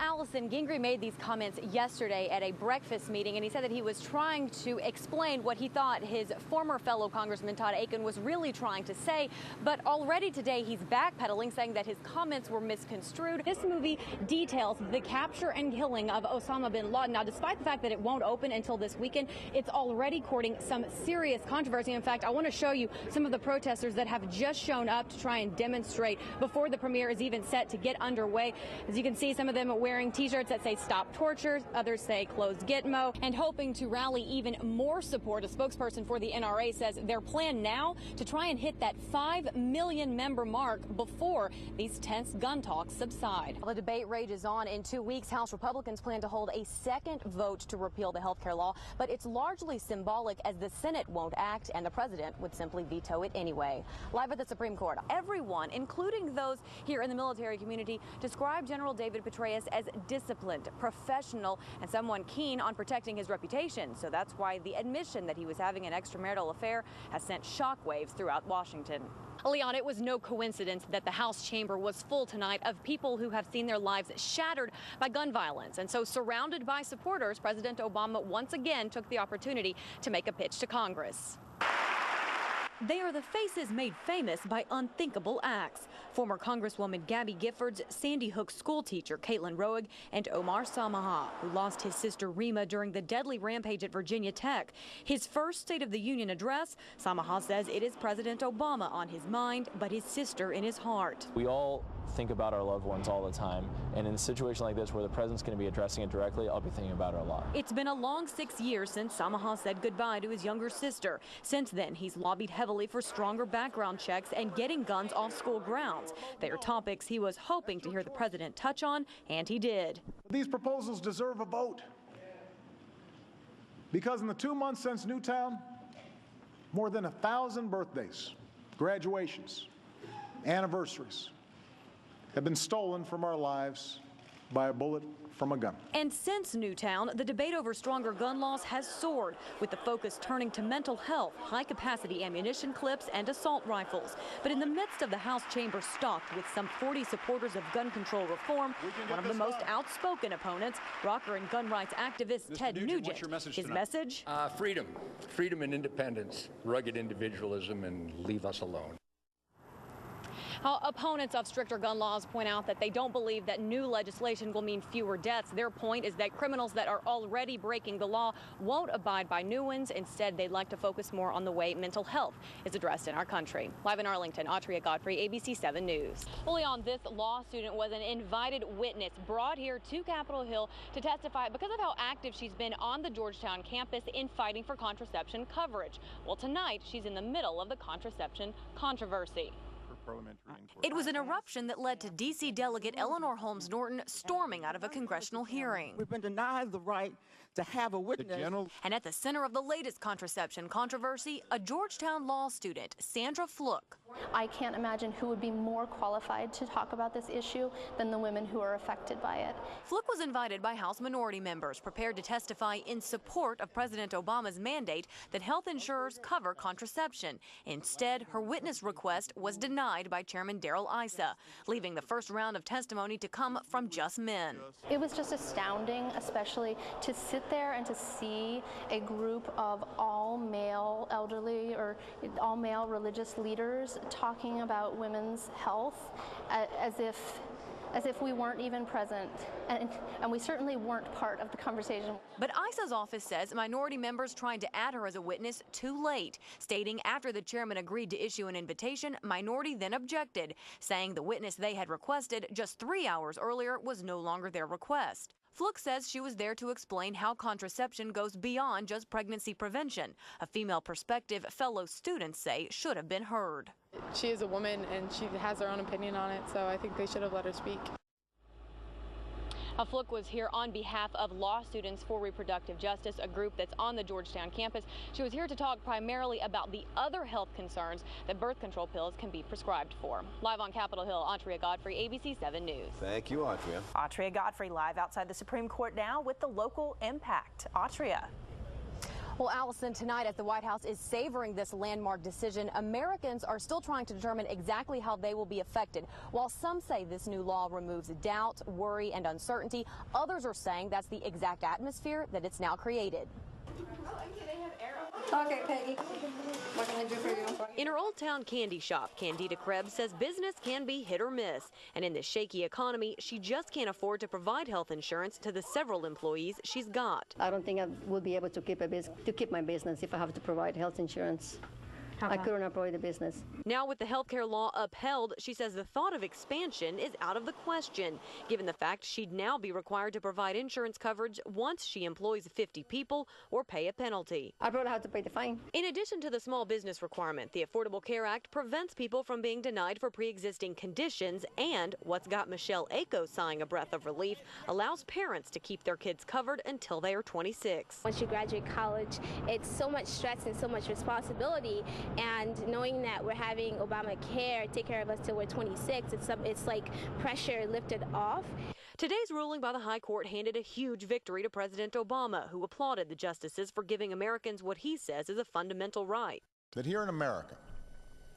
Allison, Gingrey made these comments yesterday at a breakfast meeting, and he said that he was trying to explain what he thought his former fellow Congressman Todd Akin was really trying to say. But already today, he's backpedaling, saying that his comments were misconstrued. This movie details the capture and killing of Osama bin Laden. Now, despite the fact that it won't open until this weekend, it's already courting some serious controversy. In fact, I want to show you some of the protesters that have just shown up to try and demonstrate before the premiere is even set to get underway. As you can see, some of them are wearing T-shirts that say "Stop Torture," others say "Close Gitmo," and hoping to rally even more support. A spokesperson for the NRA says their plan now to try and hit that 5 million member mark before these tense gun talks subside. The debate rages on. In 2 weeks, House Republicans plan to hold a second vote to repeal the health care law, but it's largely symbolic as the Senate won't act and the president would simply veto it anyway. Live at the Supreme Court, everyone, including those here in the military community, describe General David Petraeus as disciplined, professional, and someone keen on protecting his reputation. So that's why the admission that he was having an extramarital affair has sent shockwaves throughout Washington. Leon, it was no coincidence that the House chamber was full tonight of people who have seen their lives shattered by gun violence. And so, surrounded by supporters, President Obama once again took the opportunity to make a pitch to Congress. They are the faces made famous by unthinkable acts. Former Congresswoman Gabby Giffords, Sandy Hook schoolteacher Caitlin Roeg, and Omar Samaha, who lost his sister Rima during the deadly rampage at Virginia Tech. His first State of the Union address, Samaha says it is President Obama on his mind, but his sister in his heart. We all think about our loved ones all the time, and in a situation like this where the president's going to be addressing it directly, I'll be thinking about her a lot. It's been a long 6 years since Samaha said goodbye to his younger sister. Since then, he's lobbied heavily for stronger background checks and getting guns off school grounds. They are topics he was hoping to hear the president touch on, and he did. These proposals deserve a vote because in the 2 months since Newtown, more than 1,000 birthdays, graduations, anniversaries have been stolen from our lives by a bullet from a gun. And since Newtown, the debate over stronger gun laws has soared, with the focus turning to mental health, high-capacity ammunition clips, and assault rifles. But in the midst of the House chamber stocked with some 40 supporters of gun control reform, one of the most outspoken opponents, rocker and gun rights activist Ted Nugent. His message? Freedom. Freedom and independence, rugged individualism, and leave us alone. Opponents of stricter gun laws point out that they don't believe that new legislation will mean fewer deaths. Their point is that criminals that are already breaking the law won't abide by new ones. Instead, they'd like to focus more on the way mental health is addressed in our country. Live in Arlington, Autria Godfrey, ABC 7 News. Leon, this law student was an invited witness brought here to Capitol Hill to testify because of how active she's been on the Georgetown campus in fighting for contraception coverage. Well, tonight, she's in the middle of the contraception controversy. It was an eruption that led to D.C. Delegate Eleanor Holmes Norton storming out of a congressional hearing. We've been denied the right to have a witness. And at the center of the latest contraception controversy, a Georgetown law student, Sandra Fluke. I can't imagine who would be more qualified to talk about this issue than the women who are affected by it. Fluke was invited by House minority members prepared to testify in support of President Obama's mandate that health insurers cover contraception. Instead, her witness request was denied by Chairman Darrell Issa, leaving the first round of testimony to come from just men. It was just astounding, especially to sit there and to see a group of all-male elderly or all-male religious leaders talking about women's health as if we weren't even present, and we certainly weren't part of the conversation. But Issa's office says minority members tried to add her as a witness too late, stating after the chairman agreed to issue an invitation, minority then objected, saying the witness they had requested just 3 hours earlier was no longer their request. Fluke says she was there to explain how contraception goes beyond just pregnancy prevention, a female perspective fellow students say should have been heard. She is a woman and she has her own opinion on it, so I think they should have let her speak. Fluke was here on behalf of Law Students for Reproductive Justice, a group that's on the Georgetown campus. She was here to talk primarily about the other health concerns that birth control pills can be prescribed for. Live on Capitol Hill, Autria Godfrey, ABC 7 News. Thank you, Autria. Autria Godfrey live outside the Supreme Court now with the local impact. Autria. Well, Allison, tonight as the White House is savoring this landmark decision, Americans are still trying to determine exactly how they will be affected. While some say this new law removes doubt, worry, and uncertainty, others are saying that's the exact atmosphere that it's now created. Okay, Peggy. What can I do for you? In her Old Town candy shop, Candida Krebs says business can be hit or miss. And in this shaky economy, she just can't afford to provide health insurance to the several employees she's got. I don't think I will be able to keep my business if I have to provide health insurance. I couldn't operate the business. Now with the healthcare law upheld, she says the thought of expansion is out of the question, given the fact she'd now be required to provide insurance coverage once she employs 50 people or pay a penalty. I probably have to pay the fine. In addition to the small business requirement, the Affordable Care Act prevents people from being denied for pre-existing conditions, and what's got Michelle Ako sighing a breath of relief, allows parents to keep their kids covered until they are 26. Once you graduate college, it's so much stress and so much responsibility. And knowing that we're having Obamacare take care of us till we're 26, it's like pressure lifted off. Today's ruling by the High Court handed a huge victory to President Obama, who applauded the justices for giving Americans what he says is a fundamental right. That here in America,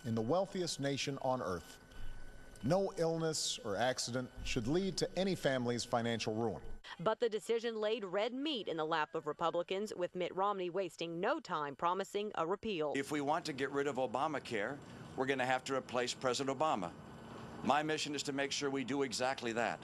in the wealthiest nation on earth, no illness or accident should lead to any family's financial ruin. But the decision laid red meat in the lap of Republicans, with Mitt Romney wasting no time promising a repeal. If we want to get rid of Obamacare, we're going to have to replace President Obama. My mission is to make sure we do exactly that.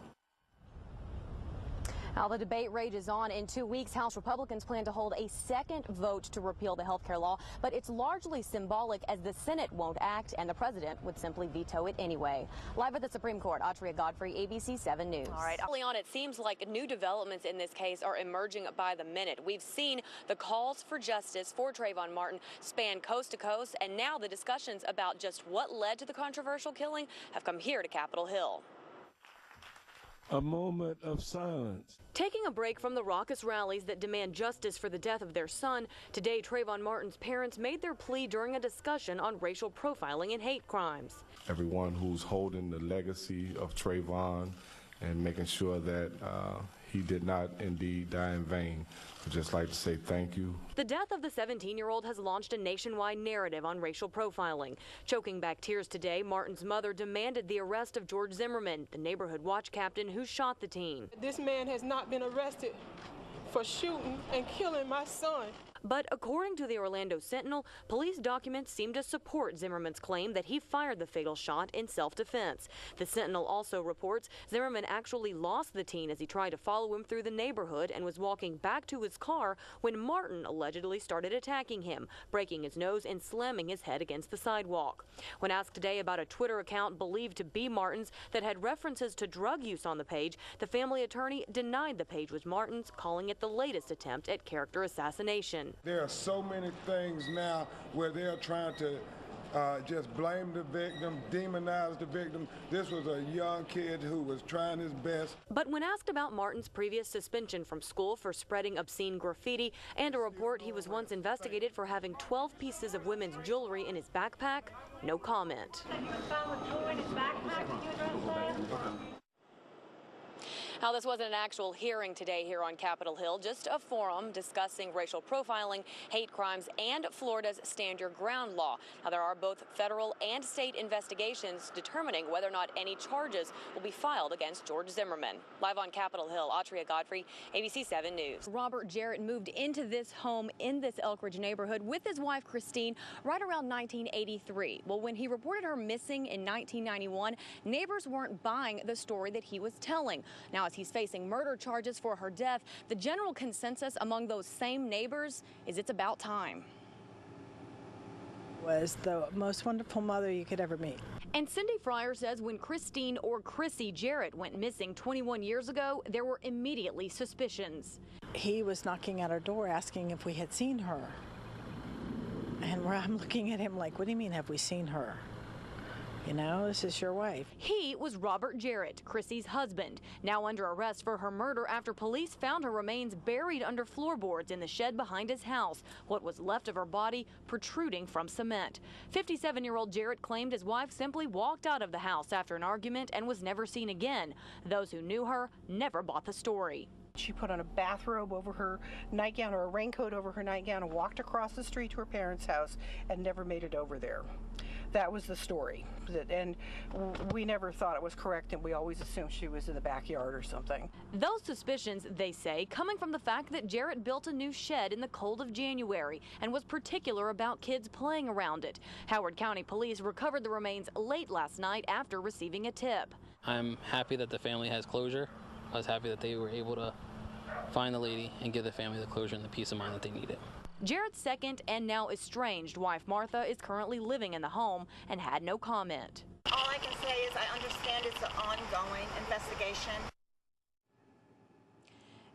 Now the debate rages on. In 2 weeks, House Republicans plan to hold a second vote to repeal the health care law, but it's largely symbolic as the Senate won't act and the president would simply veto it anyway. Live at the Supreme Court, Godfrey, ABC 7 News. All right, early on, it seems like new developments in this case are emerging by the minute. We've seen the calls for justice for Trayvon Martin span coast to coast, and now the discussions about just what led to the controversial killing have come here to Capitol Hill. A moment of silence. Taking a break from the raucous rallies that demand justice for the death of their son, today Trayvon Martin's parents made their plea during a discussion on racial profiling and hate crimes. Everyone who's holding the legacy of Trayvon and making sure that he did not indeed die in vain. I'd just like to say thank you. The death of the 17-year-old has launched a nationwide narrative on racial profiling. Choking back tears today, Martin's mother demanded the arrest of George Zimmerman, the neighborhood watch captain who shot the teen. This man has not been arrested for shooting and killing my son. But according to the Orlando Sentinel, police documents seem to support Zimmerman's claim that he fired the fatal shot in self-defense. The Sentinel also reports Zimmerman actually lost the teen as he tried to follow him through the neighborhood and was walking back to his car when Martin allegedly started attacking him, breaking his nose and slamming his head against the sidewalk. When asked today about a Twitter account believed to be Martin's that had references to drug use on the page, the family attorney denied the page was Martin's, calling it the latest attempt at character assassination. There are so many things now where they're trying to just blame the victim, demonize the victim. This was a young kid who was trying his best. But when asked about Martin's previous suspension from school for spreading obscene graffiti and a report he was once investigated for having 12 pieces of women's jewelry in his backpack, no comment. Now, this wasn't an actual hearing today here on Capitol Hill, just a forum discussing racial profiling, hate crimes, and Florida's Stand Your Ground law. Now, there are both federal and state investigations determining whether or not any charges will be filed against George Zimmerman. Live on Capitol Hill, Godfrey, ABC 7 News. Robert Jarrett moved into this home in this Elkridge neighborhood with his wife, Christine, right around 1983. Well, when he reported her missing in 1991, neighbors weren't buying the story that he was telling. Now, as he's facing murder charges for her death, the general consensus among those same neighbors is it's about time. Was the most wonderful mother you could ever meet. And Cindy Fryer says when Christine or Chrissy Jarrett went missing 21 years ago, there were immediately suspicions. He was knocking at our door asking if we had seen her. And I'm looking at him like, what do you mean, have we seen her? You know, this is your wife. He was Robert Jarrett, Chrissy's husband, now under arrest for her murder after police found her remains buried under floorboards in the shed behind his house, what was left of her body protruding from cement. 57-year-old Jarrett claimed his wife simply walked out of the house after an argument and was never seen again. Those who knew her never bought the story. She put on a bathrobe over her nightgown or a raincoat over her nightgown and walked across the street to her parents' house and never made it over there. That was the story. And we never thought it was correct, and we always assumed she was in the backyard or something. Those suspicions, they say, coming from the fact that Jarrett built a new shed in the cold of January and was particular about kids playing around it. Howard County Police recovered the remains late last night after receiving a tip. I'm happy that the family has closure. I was happy that they were able to find the lady and give the family the closure and the peace of mind that they needed. Jarrett's second and now estranged wife Martha is currently living in the home and had no comment. All I can say is I understand it's an ongoing investigation.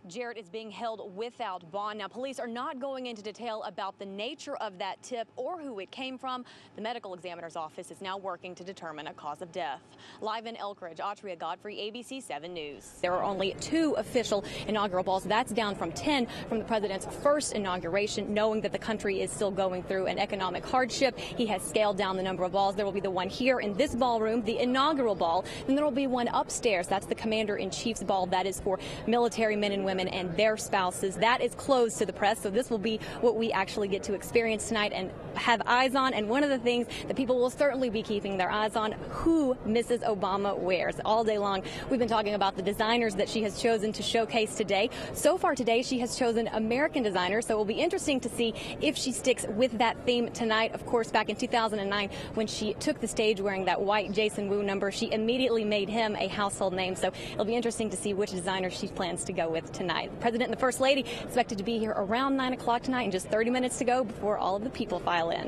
Jarrett is being held without bond. Now, police are not going into detail about the nature of that tip or who it came from. The medical examiner's office is now working to determine a cause of death. Live in Elkridge, Autria Godfrey, ABC 7 News. There are only 2 official inaugural balls. That's down from 10 from the president's first inauguration. Knowing that the country is still going through an economic hardship, he has scaled down the number of balls. There will be the one here in this ballroom, the inaugural ball. Then there will be one upstairs. That's the commander-in-chief's ball. That is for military men and women and their spouses. That is closed to the press, so this will be what we actually get to experience tonight and have eyes on. And one of the things that people will certainly be keeping their eyes on, who Mrs. Obama wears. All day long, we've been talking about the designers that she has chosen to showcase today. So far today, she has chosen American designers, so it will be interesting to see if she sticks with that theme tonight. Of course, back in 2009, when she took the stage wearing that white Jason Wu number, she immediately made him a household name, so it'll be interesting to see which designer she plans to go with tonight. The President and the First Lady expected to be here around 9 o'clock tonight, and just 30 minutes to go before all of the people file in.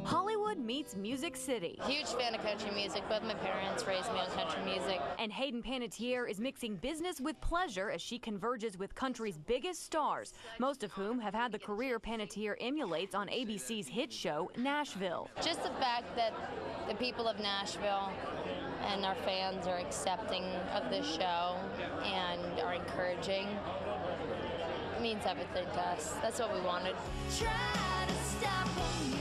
Hollywood meets Music City. Huge fan of country music. Both my parents raised me on country music. And Hayden Panettiere is mixing business with pleasure as she converges with country's biggest stars, most of whom have had the career Panettiere emulates on ABC's hit show, Nashville. Just the fact that the people of Nashville and our fans are accepting of this show and are encouraging means everything to us. That's what we wanted. Try to stop them.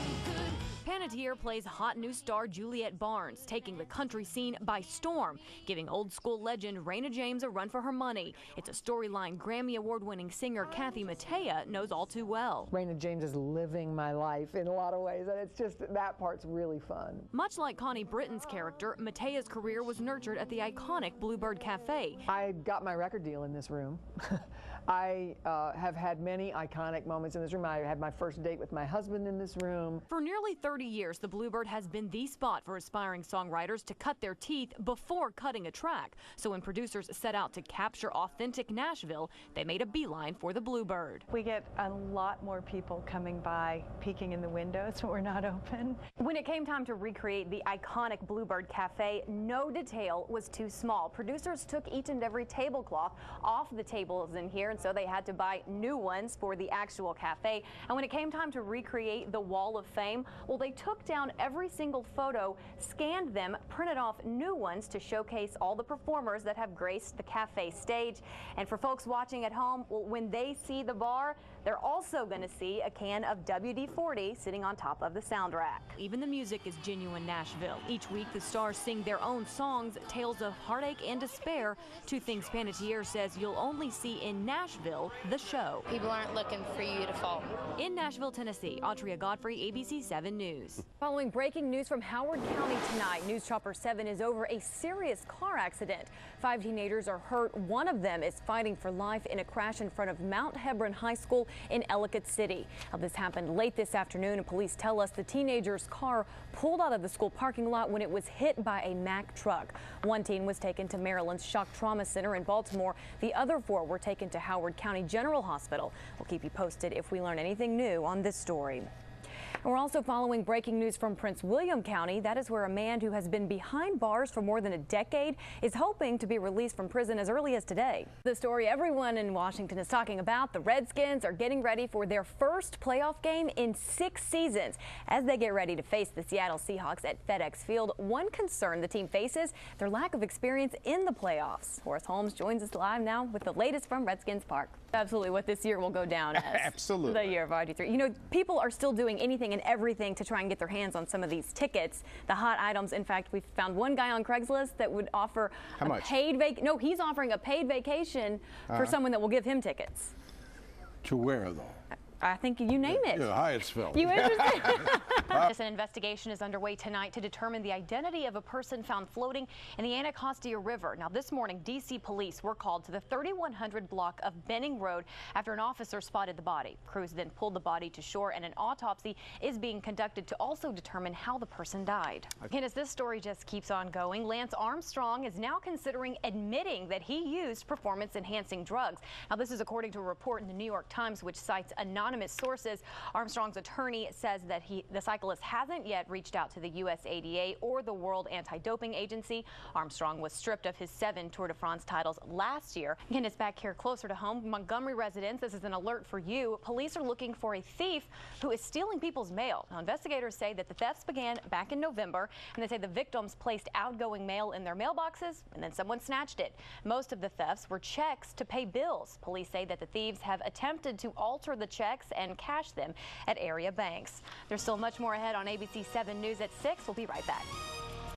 Panettiere plays hot new star Juliette Barnes, taking the country scene by storm, giving old school legend Raina James a run for her money. It's a storyline Grammy Award-winning singer Kathy Mattea knows all too well. Raina James is living my life in a lot of ways, and it's just that part's really fun. Much like Connie Britton's character, Mattea's career was nurtured at the iconic Bluebird Cafe. I got my record deal in this room. I have had many iconic moments in this room. I had my first date with my husband in this room. For nearly 30 years, the Bluebird has been the spot for aspiring songwriters to cut their teeth before cutting a track. So when producers set out to capture authentic Nashville, they made a beeline for the Bluebird. We get a lot more people coming by, peeking in the windows when we're not open. When it came time to recreate the iconic Bluebird Cafe, no detail was too small. Producers took each and every tablecloth off the tables in here, and so they had to buy new ones for the actual cafe. And when it came time to recreate the Wall of Fame, well, they took down every single photo, scanned them, printed off new ones to showcase all the performers that have graced the cafe stage. And for folks watching at home, well, when they see the bar, they're also going to see a can of WD-40 sitting on top of the sound rack. Even the music is genuine Nashville. Each week, the stars sing their own songs, tales of heartache and despair. 2 things Panettiere says you'll only see in Nashville, the show. People aren't looking for you to fall. In Nashville, Tennessee, Autria Godfrey, ABC 7 News. Following breaking news from Howard County tonight, News Chopper 7 is over a serious car accident. 5 teenagers are hurt. One of them is fighting for life in a crash in front of Mount Hebron High School in Ellicott City. Now, this happened late this afternoon, and police tell us the teenager's car pulled out of the school parking lot when it was hit by a Mack truck. 1 teen was taken to Maryland's Shock Trauma Center in Baltimore. The other 4 were taken to Howard County General Hospital. We'll keep you posted if we learn anything new on this story. And we're also following breaking news from Prince William County. That is where a man who has been behind bars for more than a decade is hoping to be released from prison as early as today. The story everyone in Washington is talking about: the Redskins are getting ready for their first playoff game in 6 seasons as they get ready to face the Seattle Seahawks at FedEx Field. One concern the team faces: their lack of experience in the playoffs. Horace Holmes joins us live now with the latest from Redskins Park. Absolutely what this year will go down as. Absolutely. The year of RG3. You know, people are still doing anything and everything to try and get their hands on some of these tickets, the hot items. In fact, we found one guy on Craigslist that would offer he's offering a paid vacation for someone that will give him tickets. To where, though? I think you name it. Yeah, Hyattsville. You interested? An investigation is underway tonight to determine the identity of a person found floating in the Anacostia River. Now, this morning, D.C. police were called to the 3100 block of Benning Road after an officer spotted the body. Crews then pulled the body to shore, and an autopsy is being conducted to also determine how the person died. And as this story just keeps on going, Lance Armstrong is now considering admitting that he used performance-enhancing drugs. Now, this is according to a report in the New York Times, which cites anonymous sources. Armstrong's attorney says that the cyclist hasn't yet reached out to the USADA or the World Anti-Doping Agency. Armstrong was stripped of his 7 Tour de France titles last year. Again, it's back here closer to home. Montgomery residents, this is an alert for you. Police are looking for a thief who is stealing people's mail. Now, investigators say that the thefts began back in November, and they say the victims placed outgoing mail in their mailboxes, and then someone snatched it. Most of the thefts were checks to pay bills. Police say that the thieves have attempted to alter the checks and cash them at area banks. There's still much more ahead on ABC 7 News at 6. We'll be right back.